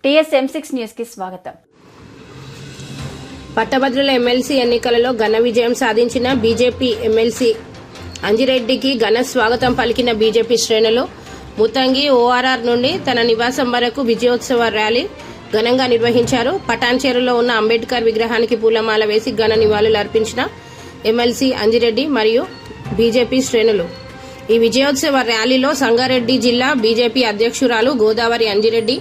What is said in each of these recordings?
TSM6 news కి స్వాగతం. పట్టభద్రుల ఎమ్మెల్సీ ఎన్నికలలో ఘన విజయం సాధించిన బీజేపీ ఎమ్మెల్సీ అంజిరెడ్డికి ఘన స్వాగతం పలికిన బీజేపీ శ్రేణులు ముతంగి ఓఆర్ఆర్ నుండి తన నివాసం వరకు విజయోత్సవ ర్యాలీ ఘనంగా నిర్వహించారు. పటాన్చేరులో ఉన్న అంబేద్కర్ విగ్రహానికి పూలమాల వేసి ఘన నివాళులు అర్పించిన ఎమ్మెల్సీ అంజిరెడ్డి మరియు బీజేపీ శ్రేణులు. ఈ విజయోత్సవ ర్యాలీలో సంగారెడ్డి జిల్లా బీజేపీ అధ్యక్షురాలు గోదావరి అంజిరెడ్డి,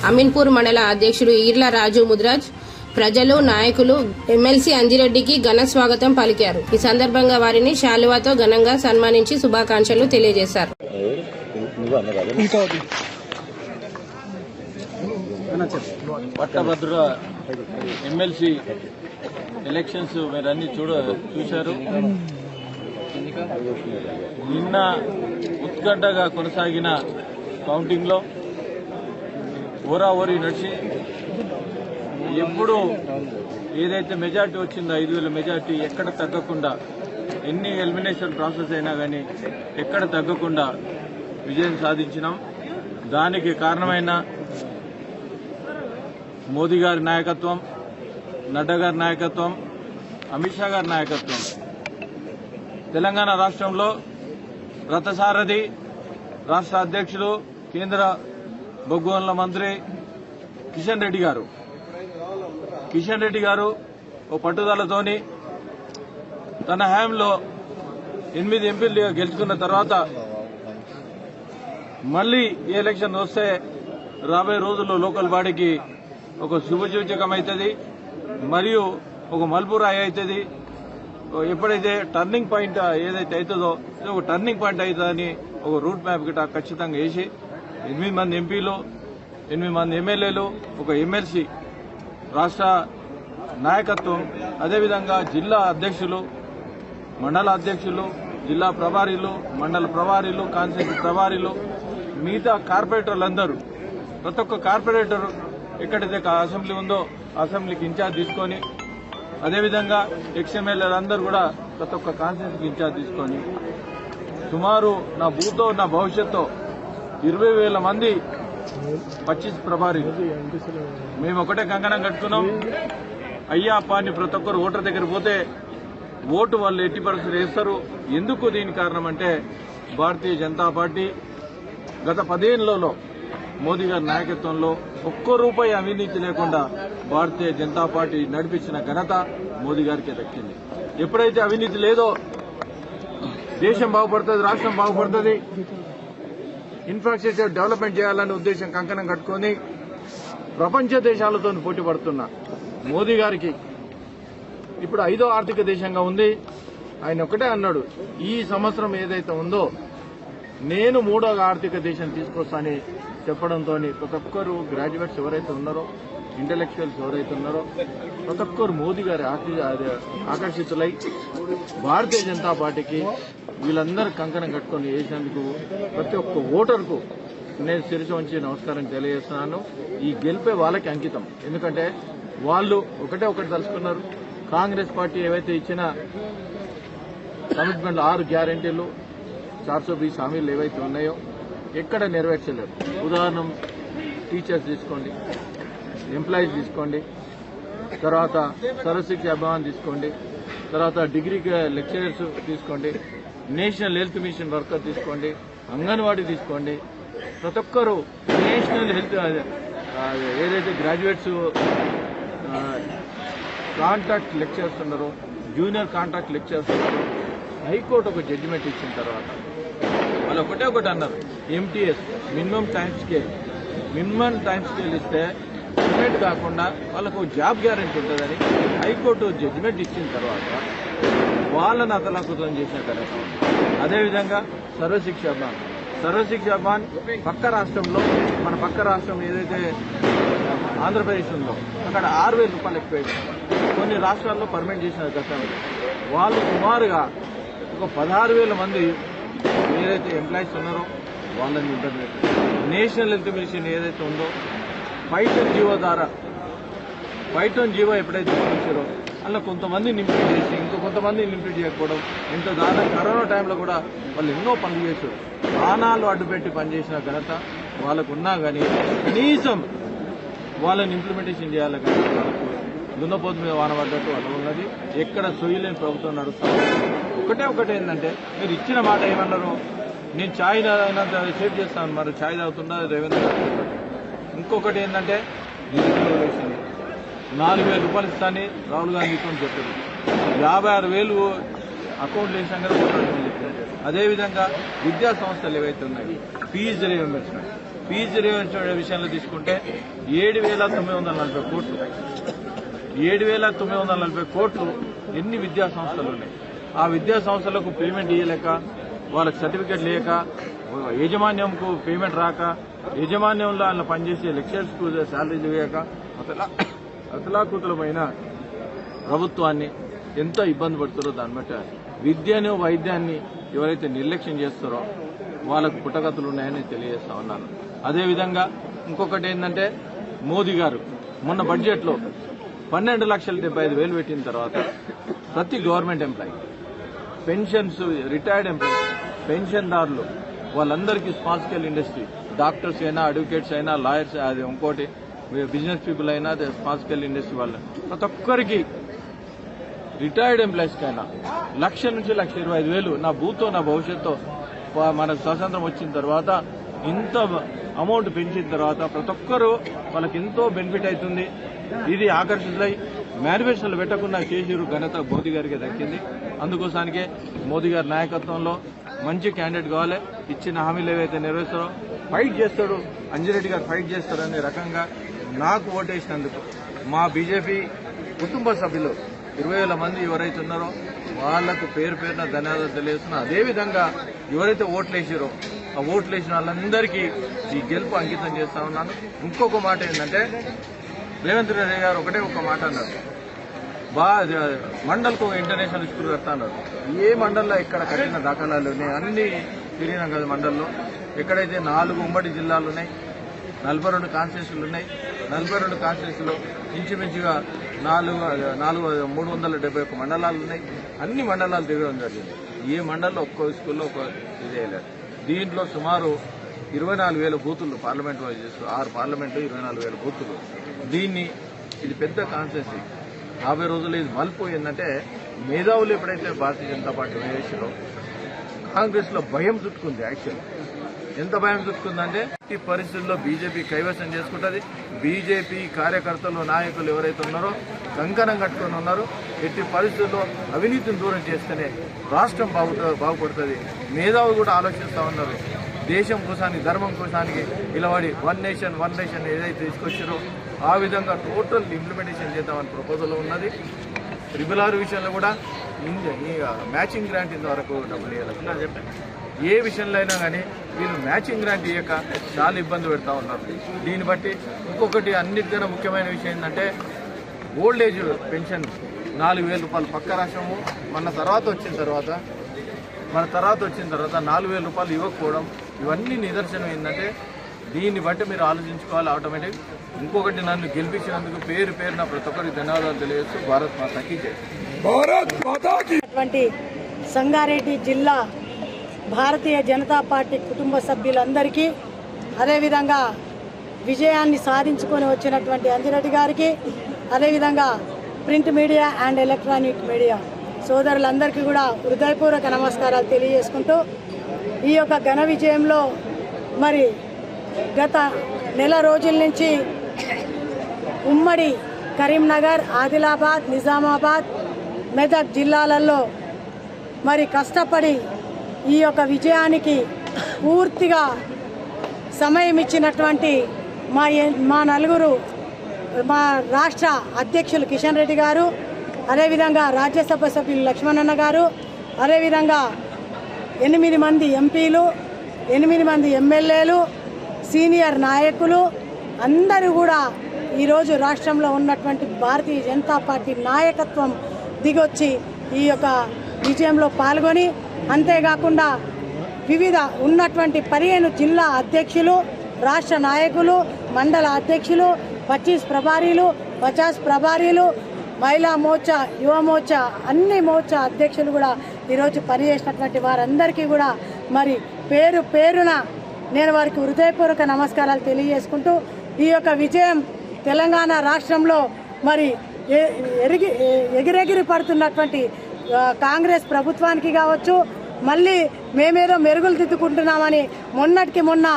అమీన్పూర్ మండల అధ్యక్షుడు ఈర్ల రాజు ముద్రాజ్, ప్రజలు, నాయకులు ఎమ్మెల్సీ అంజిరెడ్డికి ఘన స్వాగతం పలికారు. ఈ సందర్భంగా వారిని శాలువాతో ఘనంగా సన్మానించి శుభాకాంక్షలు తెలియజేశారు. పట్టభద్రుల ఎమ్మెల్సీ ఎలక్షన్స్ మీరన్నీ చూశారు. నిన్న ఉత్కంఠగా కొనసాగిన కౌంటింగ్ లో ఓరాఓరి నడిచి ఎప్పుడు ఏదైతే మెజార్టీ వచ్చిందో 5,000 మెజార్టీ ఎక్కడ తగ్గకుండా, ఎన్ని ఎలిమినేషన్ ప్రాసెస్ అయినా కానీ ఎక్కడ తగ్గకుండా విజయం సాధించినాం. దానికి కారణమైన మోదీ గారి నాయకత్వం, నడ్డా గారి నాయకత్వం, అమిత్ షా గారి నాయకత్వం. తెలంగాణ రాష్ట్రంలో రథసారథి, రాష్ట్ర అధ్యక్షుడు, కేంద్ర బొగ్గు గనుల మంత్రి కిషన్ రెడ్డి గారు ఓ పట్టుదలతోని తన హయాంలో 8 ఎంపీలు గెలుచుకున్న తర్వాత మళ్లీ ఈ ఎలక్షన్ వస్తే రాబోయే రోజుల్లో లోకల్ బాడీకి ఒక శుభసూచకమవుతుంది, మరియు ఒక మల్పురాయి అవుతుంది. ఎప్పుడైతే టర్నింగ్ పాయింట్ ఏదైతే అవుతుందో ఒక టర్నింగ్ పాయింట్ అవుతుందని ఒక రూట్ మ్యాప్ గిట్ట ఖచ్చితంగా వేసి 8 మంది ఎంపీలు, 8 మంది ఎమ్మెల్యేలు, ఒక ఎమ్మెల్సీ, రాష్ట్ర నాయకత్వం, అదేవిధంగా జిల్లా అధ్యక్షులు, మండల అధ్యక్షులు, జిల్లా ప్రభారీలు, మండల ప్రభారీలు, కాన్స్టిట్యూన్సీ ప్రభారీలు, మిగతా కార్పొరేటర్లందరూ, ప్రతి ఒక్క కార్పొరేటర్ ఎక్కడైతే అసెంబ్లీ ఉందో అసెంబ్లీకి ఇన్ఛార్జ్ తీసుకొని, అదేవిధంగా ఎక్స్ఎమ్మెల్యేలందరూ కూడా ప్రతి ఒక్క కాన్స్టిట్యూన్సీకి ఇన్ఛార్జ్ తీసుకొని సుమారు నా భూతో నా భవిష్యత్తుతో 20,000 మంది 25 ప్రభారీలు మేము ఒకటే కంకణం కట్టుకున్నాం. అయ్యా పాని ప్రతి ఒక్కరు ఓటర్ దగ్గర పోతే ఓటు వాళ్ళు ఎట్టి పరిస్థితులు వేస్తారు. ఎందుకు దీని కారణం అంటే భారతీయ జనతా పార్టీ గత 10 ఏళ్లలో మోదీ గారి నాయకత్వంలో ఒక్క రూపాయి అవినీతి లేకుండా భారతీయ జనతా పార్టీ నడిపించిన ఘనత మోదీ గారికి దక్కింది. ఎప్పుడైతే అవినీతి లేదో దేశం బాగుపడుతుంది, రాష్ట్రం బాగుపడుతుంది. ఇన్ఫ్రాస్ట్రక్చర్ డెవలప్మెంట్ చేయాలనే ఉద్దేశం కంకణం కట్టుకుని ప్రపంచ దేశాలతో పోటీ పడుతున్న మోదీ గారికి ఇప్పుడు 5వ ఆర్థిక దేశంగా ఉంది. ఆయన ఒకటే అన్నాడు, ఈ సంవత్సరం ఏదైతే ఉందో నేను 3వ ఆర్థిక దేశం తీసుకొస్తానని చెప్పడంతో ప్రతి ఒక్కరు గ్రాడ్యుయేట్స్ ఎవరైతే ఉన్నారో, ఇంటలెక్చువల్స్ ఎవరైతే ఉన్నారో ప్రతి ఒక్కరు మోదీ గారి ఆకర్షితులై భారతీయ జనతా పార్టీకి వీళ్ళందరూ కంకణం కట్టుకుని వేసినందుకు ప్రతి ఒక్క ఓటర్కు నేను శిరసు వంచి నమస్కారం తెలియజేస్తున్నాను. ఈ గెలిపే వాళ్ళకి అంకితం. ఎందుకంటే వాళ్ళు ఒకటి తలుచుకున్నారు. కాంగ్రెస్ పార్టీ ఏవైతే ఇచ్చిన కమిట్మెంట్లు 6 గ్యారెంటీలు, 420 హామీలు ఏవైతే ఉన్నాయో ఎక్కడ నెరవేర్చలేరు. ఉదాహరణ టీచర్స్ తీసుకోండి, ఎంప్లాయీస్ తీసుకోండి, తర్వాత సర్వశిక్ష అభియాన్ తీసుకోండి, తర్వాత డిగ్రీ లెక్చరర్స్ తీసుకోండి, నేషనల్ హెల్త్ మిషన్ వర్కర్ తీసుకోండి, అంగన్వాడీ తీసుకోండి. ప్రతి ఒక్కరు నేషనల్ హెల్త్ ఏదైతే గ్రాడ్యుయేట్స్ కాంట్రాక్ట్ లెక్చరర్స్ ఉన్నారో, జూనియర్ కాంట్రాక్ట్ లెక్చరర్స్ ఉన్నారో, హైకోర్టు ఒక జడ్జిమెంట్ ఇచ్చిన తర్వాత వాళ్ళు ఒకటి అన్నారు, ఎంటీఎస్ మినిమం టైం స్కేల్ ఇస్తే పేమెంట్ కాకుండా వాళ్ళకు జాబ్ గ్యారెంటీ ఉంటుందని హైకోర్టు జడ్జిమెంట్ ఇచ్చిన తర్వాత వాళ్ళని అతలాకుతం చేసిన తర్వాత, అదేవిధంగా సర్వశిక్ష అభియాన్ పక్క రాష్ట్రంలో, మన పక్క రాష్ట్రం ఏదైతే ఆంధ్రప్రదేశ్ ఉందో అక్కడ 6,000 రూపాయలు ఎక్కువ, కొన్ని రాష్ట్రాల్లో పర్మనెంట్ చేసిన గతంలో వాళ్ళు సుమారుగా ఒక 16,000 మంది ఏదైతే ఎంప్లాయీస్ ఉన్నారో వాళ్ళని ఇబ్బంది పెట్టారు. నేషనల్ హెల్త్ మిషన్ ఏదైతే ఉందో పైటన్ జీవో ఎప్పుడైతే చూపించారో అలా కొంతమంది ఇంప్లీట్ చేసి ఇంకొంతమంది ఇంప్లీట్ చేయకపోవడం, ఇంత దాదాపు కరోనా టైంలో కూడా వాళ్ళు ఎన్నో పనులు చేశారు. ప్రాణాలు అడ్డుపెట్టి పనిచేసిన ఘనత వాళ్ళకున్నా కానీ కనీసం వాళ్ళని ఇంప్లిమెంటేషన్ చేయాలి. కానీ వాళ్ళకు దున్నపోతు మీద వాన పడ్డట్టు వాళ్ళు ఉన్నది. ఎక్కడ సొయ్యలేని ప్రభుత్వం నడుస్తుంది. ఒకటే ఏంటంటే మీరు ఇచ్చిన మాట ఏమన్నారు, నేను ఛాయ్ అయినంత సేవ్ చేస్తాను, మరి ఛాయ్ తాగుతున్నా రేవంత్ గారు. ఇంకొకటి ఏంటంటే 4,000 రూపాయలు ఇస్తానని రాహుల్ గాంధీతో చెప్పారు. 56,000 అకౌంట్లు వేసాం కదా చెప్పారు. అదేవిధంగా విద్యా సంస్థలు ఏవైతే ఉన్నాయి ఫీజు రియంబర్స్మెంట్ విషయంలో తీసుకుంటే 7,940 కోట్లు 7,940 కోట్లు ఎన్ని విద్యా సంస్థలు ఉన్నాయి. ఆ విద్యా సంస్థలకు పేమెంట్ ఇవ్వలేక, వాళ్ళకి సర్టిఫికెట్ లేక, యాజమాన్యంకు పేమెంట్ రాక, యాజమాన్యంలో ఆయన పనిచేసే లెక్చరర్స్కు శాలరీలు వేయక అతలాకుతలమైన ప్రభుత్వాన్ని ఎంతో ఇబ్బంది పడుతారో దాన్ని బట్టి విద్యను వైద్యాన్ని ఎవరైతే నిర్లక్ష్యం చేస్తారో వాళ్ళకు పుట్టగతులు ఉన్నాయని తెలియజేస్తా ఉన్నాను. అదేవిధంగా ఇంకొకటి ఏంటంటే మోదీ గారు మొన్న బడ్జెట్లో 12,75,000 పెట్టిన తర్వాత ప్రతి government employee, pensions, retired employee, పెన్షన్దారులు వాళ్ళందరికీ స్మాల్ స్కేల్ ఇండస్ట్రీ, డాక్టర్స్ అయినా, అడ్వకేట్స్ అయినా, లాయర్స్, అది ఇంకోటి బిజినెస్ పీపుల్ అయినా, స్మాల్ స్కేల్ ఇండస్ట్రీ వాళ్ళు ప్రతి ఒక్కరికి రిటైర్డ్ ఎంప్లాయీస్కి అయినా 1,00,000 నుంచి 1,25,000 నా భూతో నా భవిష్యత్తు మన స్వాతంత్రం వచ్చిన తర్వాత ఇంత అమౌంట్ పెంచిన తర్వాత ప్రతి ఒక్కరూ వాళ్ళకి ఎంతో బెనిఫిట్ అవుతుంది. ఇది ఆకర్షితులై మేనిఫెస్టోలు పెట్టకుండా చేసిరు ఘనత మోదీ గారికి దక్కింది. అందుకోసానికే మోదీ గారి నాయకత్వంలో మంచి క్యాండిడేట్ కావాలి. ఇచ్చిన హామీలు ఏవైతే నెరవేర్చారో ఫైట్ చేస్తాడు, అంజిరెడ్డి గారు ఫైట్ చేస్తారనే రకంగా నాకు ఓటేసినందుకు మా బీజేపీ కుటుంబ సభ్యులు 20,000 మంది ఎవరైతే ఉన్నారో వాళ్లకు పేరున ధన్యవాదాలు తెలియజేస్తున్నా. అదేవిధంగా ఎవరైతే ఓట్లేసారో ఆ ఓట్లేసిన వాళ్ళందరికీ ఈ గెలుపు అంకితం చేస్తా ఉన్నాను. ఇంకొక మాట ఏంటంటే రేవంత్ రెడ్డి గారు ఒక మాట అన్నారు, మండల్కు ఒక ఇంటర్నేషనల్ స్కూల్ కడతా అన్నారు. ఏ మండల్లో ఎక్కడ కట్టిన దాఖలాలు ఉన్నాయి, అన్ని తిరిగినాం కదా మండల్లో. ఎక్కడైతే 4 ఉమ్మడి జిల్లాలు ఉన్నాయి, 42 కాన్స్టిట్యూన్సీలు ఉన్నాయి. 42 కాన్స్టిట్యూన్సీలో ఇంచుమించుగా 371 మండలాలు ఉన్నాయి. అన్ని మండలాలు తిరగడం జరిగింది. ఏ మండలంలో ఒక్కో స్కూల్లో ఒక్కో ఇది వేయలేదు. దీంట్లో సుమారు 24,000 బూతులు పార్లమెంట్ వైజ్ చేస్తూ 6 పార్లమెంటు 24,000 బూతులు. ఇది పెద్ద కాన్స్టిట్యూన్సీ. 50 రోజులు ఇది మలుపు ఏంటంటే మేధావులు ఎప్పుడైతే భారతీయ జనతా పార్టీ వేసారో కాంగ్రెస్ లో భయం చుట్టుకుంది. యాక్చువల్ ఎంత భయం చుట్టుకుందంటే ఈ పరిస్థితుల్లో బీజేపీ కైవసం చేసుకుంటుంది. బీజేపీ కార్యకర్తలు, నాయకులు ఎవరైతే ఉన్నారో కంకణం కట్టుకుని ఉన్నారో ఎట్టి పరిస్థితుల్లో అవినీతిని దూరం చేస్తేనే రాష్ట్రం బాగుపడుతుంది. మేధావులు కూడా ఆలోచిస్తూ ఉన్నారు. దేశం కోసానికి, ధర్మం కోసానికి నిలబడి వన్ నేషన్ ఏదైతే తీసుకొచ్చారో ఆ విధంగా టోటల్ ఇంప్లిమెంటేషన్ చేద్దామని ప్రపోజల్ ఉన్నది. 666 విషయంలో కూడా మ్యాచింగ్ గ్రాంట్ ఇంతవరకు డబ్బులు ఇవ్వాలి. చెప్పాను ఏ విషయంలో అయినా కానీ వీళ్ళు మ్యాచింగ్ గ్రాంట్ ఇవ్వక చాలా ఇబ్బంది పెడతా ఉన్నారు. దీన్ని బట్టి ఇంకొకటి అన్నిటికన్నా ముఖ్యమైన విషయం ఏంటంటే ఓల్డ్ ఏజ్ పెన్షన్ 4,000 రూపాయలు పక్క రాష్ట్రము మన తర్వాత వచ్చిన తర్వాత 4,000 రూపాయలు ఇవ్వకపోవడం, ఇవన్నీ నిదర్శనం ఏంటంటే దీన్ని బట్టి మీరు ఆలోచించుకోవాలి ఆటోమేటిక్. ఇంకొకటి నన్ను గెలిపించినందుకు పేరున ప్రతి ఒక్కరికి ధన్యవాదాలు తెలియజేస్తూ భారత్ మాతాకి జై. సంగారెడ్డి జిల్లా భారతీయ జనతా పార్టీ కుటుంబ సభ్యులందరికీ, అదేవిధంగా విజయాన్ని సాధించుకొని వచ్చినటువంటి అంజిరెడ్డి గారికి, అదేవిధంగా print media and electronic media సోదరులందరికీ కూడా హృదయపూర్వక నమస్కారాలు తెలియజేసుకుంటూ ఈ యొక్క ఘన విజయంలో మరి గత నెల రోజుల నుంచి ఉమ్మడి కరీంనగర్, ఆదిలాబాద్, నిజామాబాద్, మెదక్ జిల్లాలలో మరి కష్టపడి ఈ యొక్క విజయానికి పూర్తిగా సమయం ఇచ్చినటువంటి మా నలుగురు, మా రాష్ట్ర అధ్యక్షులు కిషన్ రెడ్డి గారు, అదేవిధంగా రాజ్యసభ సభ్యులు లక్ష్మణన్న గారు, అదేవిధంగా 8 మంది ఎంపీలు, 8 మంది ఎమ్మెల్యేలు, సీనియర్ నాయకులు అందరూ కూడా ఈరోజు రాష్ట్రంలో ఉన్నటువంటి భారతీయ జనతా పార్టీ నాయకత్వం దిగొచ్చి ఈ యొక్క విజయంలో పాల్గొని, అంతేకాకుండా వివిధ ఉన్నటువంటి 15 జిల్లా అధ్యక్షులు, రాష్ట్ర నాయకులు, మండల అధ్యక్షులు, 25 ప్రభారీలు, 50 ప్రభారీలు, మహిళా మోర్చా, యువ మోర్చా, అన్ని మోర్చా అధ్యక్షులు కూడా ఈరోజు పనిచేసినటువంటి వారందరికీ కూడా మరి పేరున నేను వారికి హృదయపూర్వక నమస్కారాలు తెలియజేసుకుంటూ ఈ యొక్క విజయం తెలంగాణ రాష్ట్రంలో మరి ఎగిరెగిరి పడుతున్నటువంటి కాంగ్రెస్ ప్రభుత్వానికి కావచ్చు, మళ్ళీ మేమేదో మెరుగులు దిద్దుకుంటున్నామని మొన్నటికి మొన్న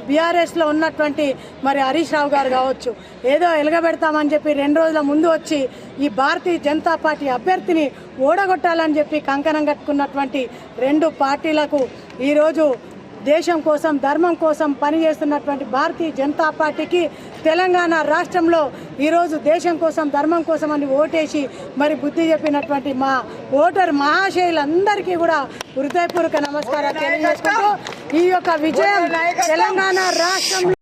బీఆర్ఎస్లో ఉన్నటువంటి మరి హరీష్ రావు గారు కావచ్చు, ఏదో ఎలగబెడతామని చెప్పి 2 రోజుల ముందు వచ్చి ఈ భారతీయ జనతా పార్టీ అభ్యర్థిని ఓడగొట్టాలని చెప్పి కంకణం కట్టుకున్నటువంటి 2 పార్టీలకు ఈరోజు దేశం కోసం ధర్మం కోసం పనిచేస్తున్నటువంటి భారతీయ జనతా పార్టీకి తెలంగాణ రాష్ట్రంలో ఈరోజు దేశం కోసం ధర్మం కోసం అని ఓటేసి మరి బుద్ధి చెప్పినటువంటి మా ఓటర్ మహాశయులందరికీ కూడా హృదయపూర్వక నమస్కారాలు తెలియజేసుకుంటూ ఈ యొక్క విజయం తెలంగాణ రాష్ట్రంలో